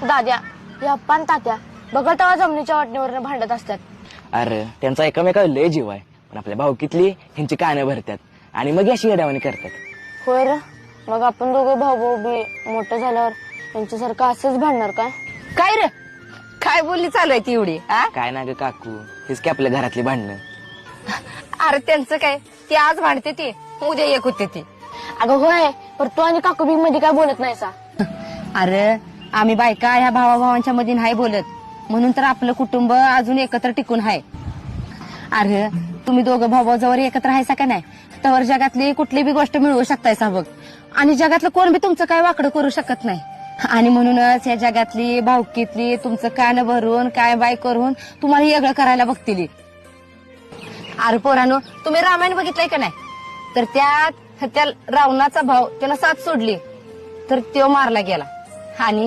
दाद्या या अप्पा तात्या बघा तेव्हा जमिनीच्या वाटणीवर भांडत असतात. अरे त्यांचा एकमेकावर लय जीव आहे, पण आपल्या भाऊकीतली ह्यांची कानं भरतात आणि मग अशी येड्यावानी करतात. होय र, मग आपण दोघं भाऊ भाऊ बी मोठं झाल्यावर यांच्यासारखं असंच भांडणार काय? काय रे, काय बोलली चालू आहे ती एवढी? काय ना ग काकू, हेच की आपल्या घरातली भांडणं. अरे त्यांचं काय, ती आज भांडते ती, उद्या एक होते ती. अगं होय, पण तू आणि काकू बी मध्ये काय बोलत नाही सा? अरे आम्ही बायका ह्या भावाभावांच्या मध्ये नाही बोलत, म्हणून तर आपलं कुटुंब अजून एकत्र टिकून आहे. अरे तुम्ही दोघं भाऊ जवळ एकत्र आहे का नाही, तर जगातली कुठली बी गोष्ट मिळवू शकतायसा बघ, आणि जगातलं कोण बी तुमचं काय वाकडं करू शकत नाही. आणि म्हणूनच या जगातली भावकीतली तुमचं कान भरून काय बाय करून तुम्हाला वेगळं करायला बघतील. अरे पोरानो, तुम्ही रामायण बघितलंय का नाही, तर त्यात त्या रावणाचा भाव त्यानं साथ सोडली तर तो मारला गेला, आणि